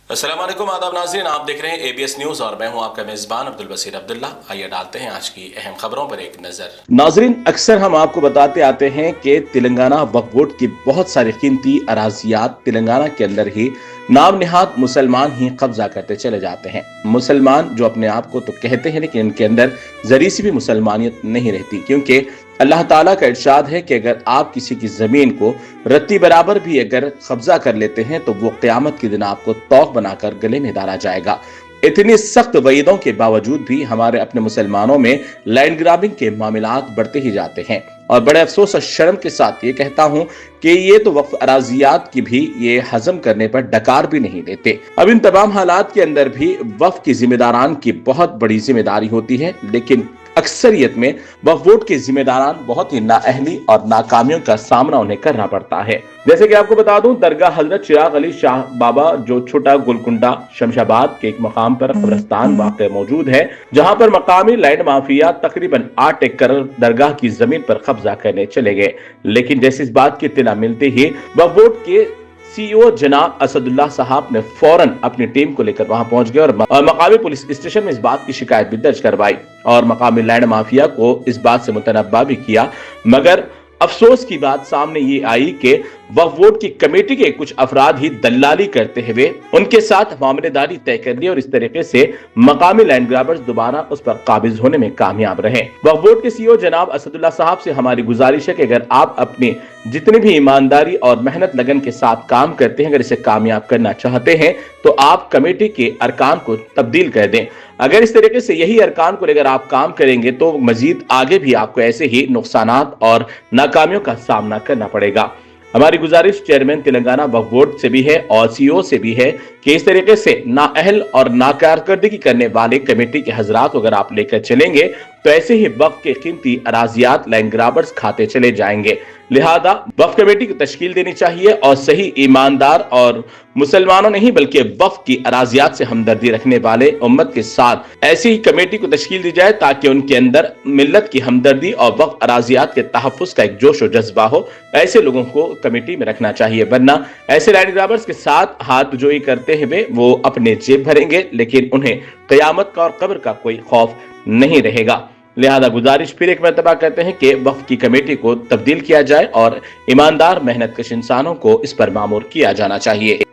अस्सलाम वालेकुम, आदाब नाज़रीन, आप देख रहे हैं ABS न्यूज़ और मैं हूं आपका मेज़बान अब्दुल बसीर अब्दुल्ला। आइए डालते हैं आज की अहम खबरों पर एक नज़र। नाज़रीन, अक्सर हम आपको बताते आते हैं कि तेलंगाना वक्फ बोर्ड की बहुत सारी कीमती अराजियात तेलंगाना के अंदर ही नाम निहाद मुसलमान ही कब्जा करते चले जाते हैं। मुसलमान जो अपने आप को तो कहते हैं, लेकिन इनके अंदर जरी सी भी मुसलमानियत नहीं रहती, क्योंकि अल्लाह ताला का इरशाद है कि अगर आप किसी की जमीन को रत्ती बराबर भी अगर कब्जा कर लेते हैं तो वो क़यामत के दिन आपको तौक बनाकर गले में डाला जाएगा। इतनी सख्त वईदों के बावजूद भी हमारे अपने मुसलमानों में लैंड ग्राबिंग के मामलात बढ़ते ही जाते हैं, और बड़े अफसोस और शर्म के साथ ये कहता हूं कि ये तो वक्फ अराजियात की भी ये हजम करने पर डकार भी नहीं देते। अब इन तमाम हालात के अंदर भी वक्फ की जिम्मेदारान की बहुत बड़ी जिम्मेदारी होती है, लेकिन अक्सरियत में वक्फ बोर्ड के जिम्मेदारान बहुत ही नाअहली और नाकामियों का सामना उन्हें करना पड़ता है। जैसे कि आपको बता दूं, दरगाह हजरत चिराग अली शाह बाबा जो छोटा गुलकुंडा शमशाबाद के एक मकाम पर कब्रिस्तान वाक़ मौजूद है, जहां पर मकामी लैंड माफिया तकरीबन 8 एकड़ दरगाह की जमीन पर कब्जा करने चले गए। लेकिन जैसे इस बात की इत्तला मिलते ही वक्फ बोर्ड के CEO जनाब असदुल्ला साहब ने फौरन अपनी टीम को लेकर वहां पहुंच गए और मकामी पुलिस स्टेशन में इस बात की शिकायत भी दर्ज करवाई और मकामी लैंड माफिया को इस बात से मुतनब्बा भी किया। मगर अफसोस की बात सामने ये आई कि वक्फ बोर्ड की कमेटी के कुछ अफराद ही दलाली करते हुए उनके साथ मामलेदारी तय कर ली और इस तरीके से मकामी लैंड ग्राबर्स दोबारा उस पर काबिज होने में कामयाब रहे। वक्फ बोर्ड के CEO जनाब असदुल्ला साहब से हमारी गुजारिश है कि अगर आप अपनी जितनी भी ईमानदारी और मेहनत लगन के साथ काम करते हैं, अगर इसे कामयाब करना चाहते हैं तो आप कमेटी के अरकान को तब्दील कर दें। अगर इस तरीके से यही अरकान को लेकर आप काम करेंगे तो मजीद आगे भी आपको ऐसे ही नुकसानात और नाकामियों का सामना करना पड़ेगा। हमारी गुजारिश चेयरमैन तेलंगाना वक्फ बोर्ड से भी है और CEO से भी है कि इस तरीके से नाअहल और नाकारकर्दगी करने वाले कमेटी के हजरात को अगर आप लेकर चलेंगे तो ऐसे ही वक्फ के कीमती अराजियात लैंड ग्राबर्स खाते चले जाएंगे। लिहाजा वक्फ कमेटी को तश्कील देनी चाहिए और सही ईमानदार और मुसलमानों नहीं बल्कि वक्फ की अराजियात से हमदर्दी रखने वाले उम्मत के साथ ऐसी ही कमेटी को तश्कील दी जाए ताकि उनके अंदर मिल्लत की हमदर्दी और वक्फ अराजियात के तहफ़्फ़ुज़ का एक जोश और जज्बा हो। ऐसे लोगों को कमेटी में रखना चाहिए, वरना ऐसे लैंड ग्राबर्स के साथ हाथ जोई करते हुए वो अपने जेब भरेंगे, लेकिन उन्हें क़यामत का और कब्र का कोई खौफ नहीं रहेगा। लिहाजा गुजारिश फिर एक मरतबा करते हैं कि वक्फ की कमेटी को तब्दील किया जाए और ईमानदार मेहनत कश इंसानों को इस पर मामूर किया जाना चाहिए।